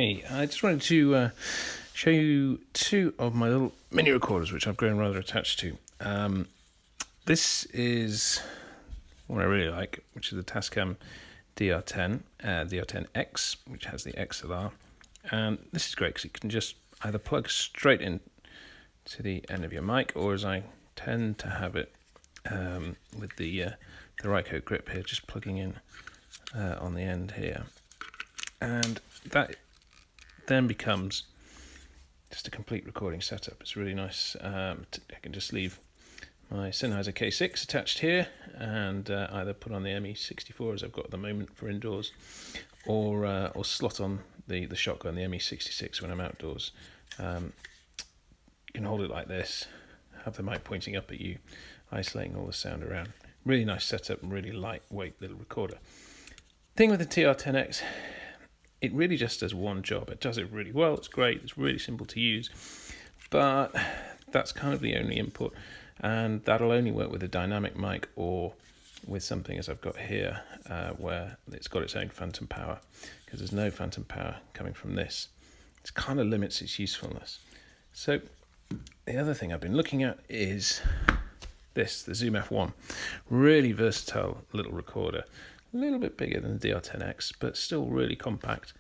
Hey, I just wanted to show you two of my little mini recorders which I've grown rather attached to. This is one I really like, which is the Tascam DR10X, which has the XLR. And this is great because it can just either plug straight in to the end of your mic, or as I tend to have it with the Rycote grip here, just plugging in on the end here. And that then becomes just a complete recording setup. It's really nice. I can just leave my Sennheiser K6 attached here and either put on the ME64 as I've got at the moment for indoors, or slot on the shotgun, the ME66, when I'm outdoors. You can hold it like this, have the mic pointing up at you, isolating all the sound around. Really nice setup and really lightweight little recorder. Thing with the TR10X, it really just does one job. It does it really well. It's great. It's really simple to use, but that's kind of the only input, and that'll only work with a dynamic mic or with something as I've got here, where it's got its own phantom power, because there's no phantom power coming from this. It kind of limits its usefulness. So the other thing I've been looking at is this, the Zoom F1. Really versatile little recorder. A little bit bigger than the DR10X, but still really compact.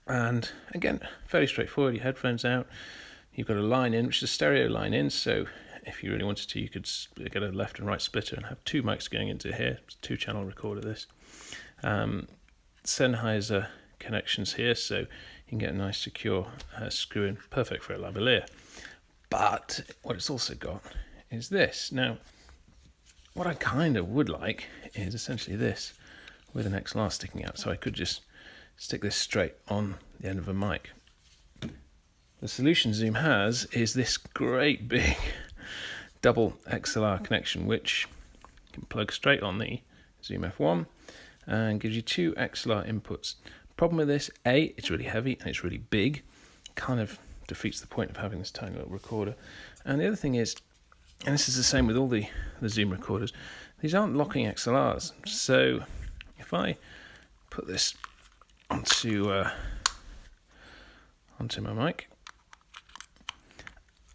And again, fairly straightforward. Your headphones out. You've got a line in, which is a stereo line in. So if you really wanted to, you could get a left and right splitter and have two mics going into here. It's a 2-channel recorder, this. Sennheiser connections here, so you can get a nice secure screw in. Perfect for a lavalier. But what it's also got is this. Now, what I kind of would like is essentially this with an XLR sticking out, so I could just stick this straight on the end of a mic. The solution Zoom has is this great big double XLR connection, which you can plug straight on the Zoom F1 and gives you two XLR inputs. Problem with this, A, it's really heavy and it's really big, kind of defeats the point of having this tiny little recorder. And the other thing is, and this is the same with all the Zoom recorders, these aren't locking XLRs. So if I put this onto my mic,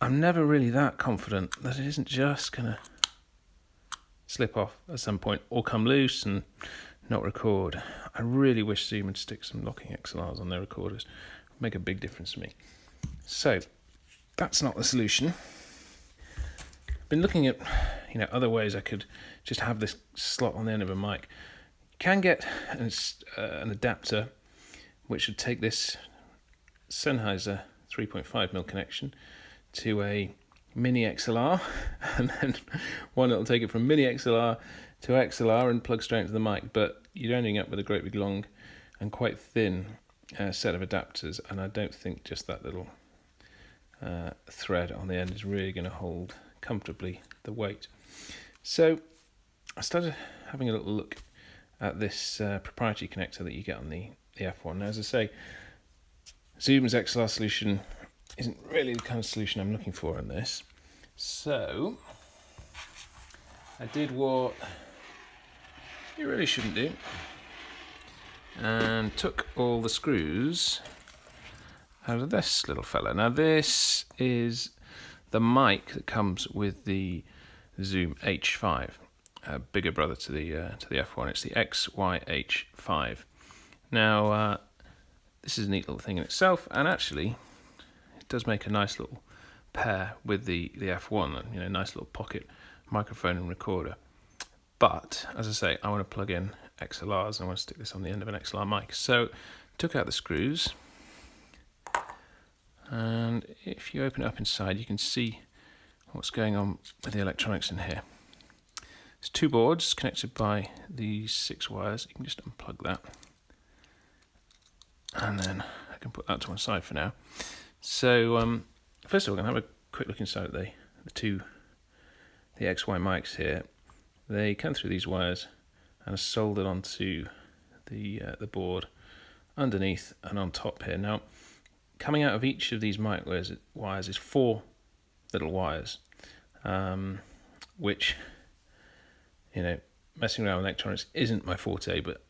I'm never really that confident that it isn't just going to slip off at some point or come loose and not record. I really wish Zoom would stick some locking XLRs on their recorders. It would make a big difference to me. So that's not the solution. Been looking at other ways I could just have this slot on the end of a mic. You can get an adapter which would take this Sennheiser 3.5mm connection to a mini XLR, and then one that'll take it from mini XLR to XLR and plug straight into the mic. But you're ending up with a great big long and quite thin set of adapters, and I don't think just that little thread on the end is really going to hold comfortably the weight. So I started having a little look at this proprietary connector that you get on the F1. Now, as I say, Zoom's XLR solution isn't really the kind of solution I'm looking for on this. So I did what you really shouldn't do and took all the screws out of this little fella. Now, this is the mic that comes with the Zoom H5, a bigger brother to the F1. It's the XYH-5. Now, this is a neat little thing in itself, and actually, it does make a nice little pair with the F1. Nice little pocket microphone and recorder. But as I say, I want to plug in XLRs, and I want to stick this on the end of an XLR mic. So, took out the screws. And if you open it up inside, you can see what's going on with the electronics in here. There's two boards connected by these 6 wires. You can just unplug that. And then I can put that to one side for now. So first of all, I'm going to have a quick look inside the XY mics here. They come through these wires and are soldered onto the board underneath and on top here. Now, coming out of each of these mic wires is 4 little wires, which, messing around with electronics isn't my forte, but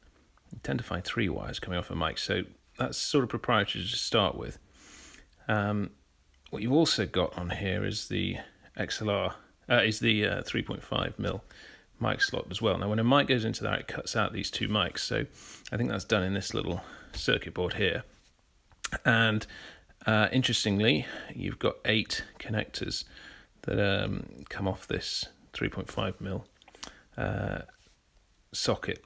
you tend to find 3 wires coming off a mic. So that's sort of proprietary to start with. What you've also got on here is the XLR, is the 3.5mm mic slot as well. Now when a mic goes into that, it cuts out these two mics, so I think that's done in this little circuit board here. And interestingly, you've got 8 connectors that come off this 3.5mm socket.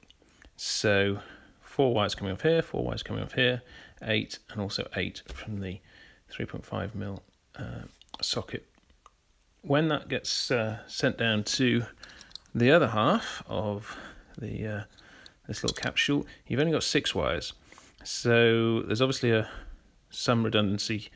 So 4 wires coming off here, 4 wires coming off here, 8, and also 8 from the 3.5mm socket. When that gets sent down to the other half of the this little capsule, you've only got 6 wires. So there's obviously some redundancy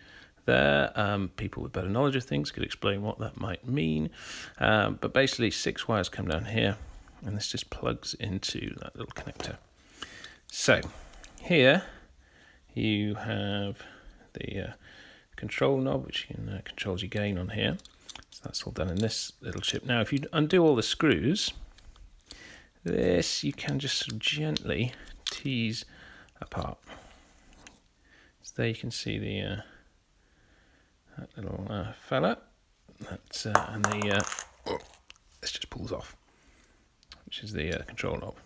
there. People with better knowledge of things could explain what that might mean. But basically 6 wires come down here, and this just plugs into that little connector. So here you have the control knob, which controls your gain on here. So that's all done in this little chip. Now if you undo all the screws, this you can just sort of gently tease apart. So there you can see the that little fella, and this just pulls off, which is the control knob.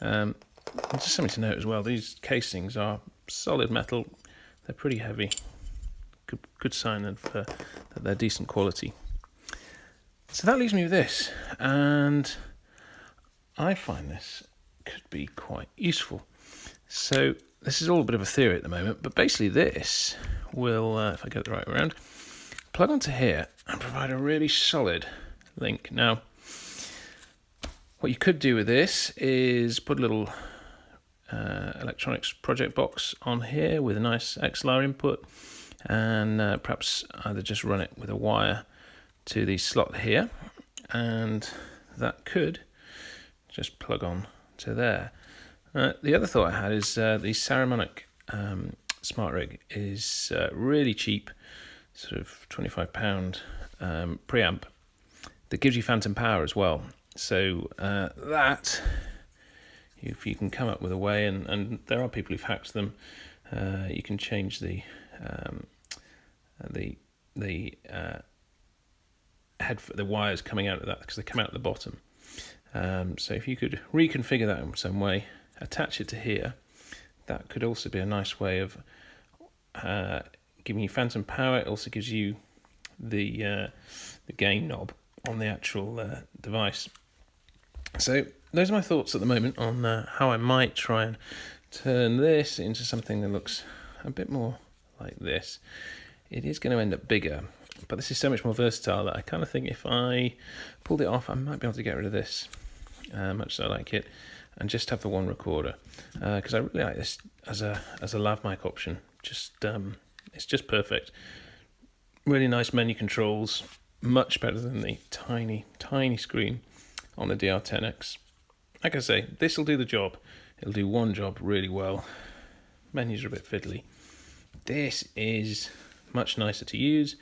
And just something to note as well, these casings are solid metal, they're pretty heavy, good sign of that they're decent quality. So that leaves me with this, and I find this could be quite useful. So this is all a bit of a theory at the moment, but basically this will, if I get it the right way around, plug onto here and provide a really solid link. Now, what you could do with this is put a little electronics project box on here with a nice XLR input, and perhaps either just run it with a wire to the slot here, and that could just plug on to there. The other thought I had is the Saramonic Smart Rig is really cheap, sort of £25 preamp that gives you phantom power as well. So that, if you can come up with a way, and there are people who've hacked them, you can change the wires coming out of that, because they come out at the bottom. So if you could reconfigure that in some way, attach it to here, that could also be a nice way of giving you phantom power. It also gives you the gain knob on the actual device. So those are my thoughts at the moment on how I might try and turn this into something that looks a bit more like this. It is going to end up bigger, but this is so much more versatile that I kind of think if I pulled it off, I might be able to get rid of this, much as I like it, and just have the one recorder, because I really like this as a lav mic option. Just it's just perfect. Really nice menu controls, much better than the tiny screen on the DR-10X. Like I say, this will do the job. It'll do one job really well. Menus are a bit fiddly. This is much nicer to use,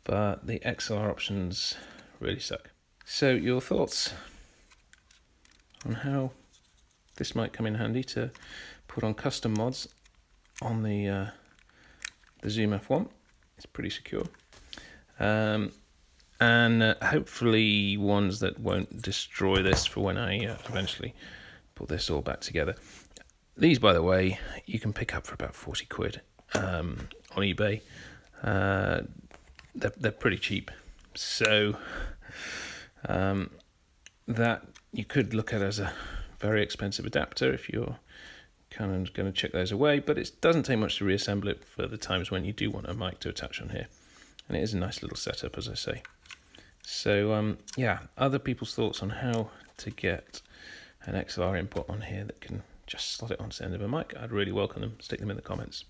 but the XLR options really suck. So your thoughts on how this might come in handy to put on custom mods on the Zoom F1. It's pretty secure, and hopefully ones that won't destroy this for when I eventually put this all back together. These, by the way, you can pick up for about 40 quid on eBay. They're pretty cheap, so that you could look at as a very expensive adapter if you're kind of going to chuck those away, but it doesn't take much to reassemble it for the times when you do want a mic to attach on here, and it is a nice little setup, as I say. So yeah, other people's thoughts on how to get an XLR input on here that can just slot it onto the end of a mic, I'd really welcome them. Stick them in the comments.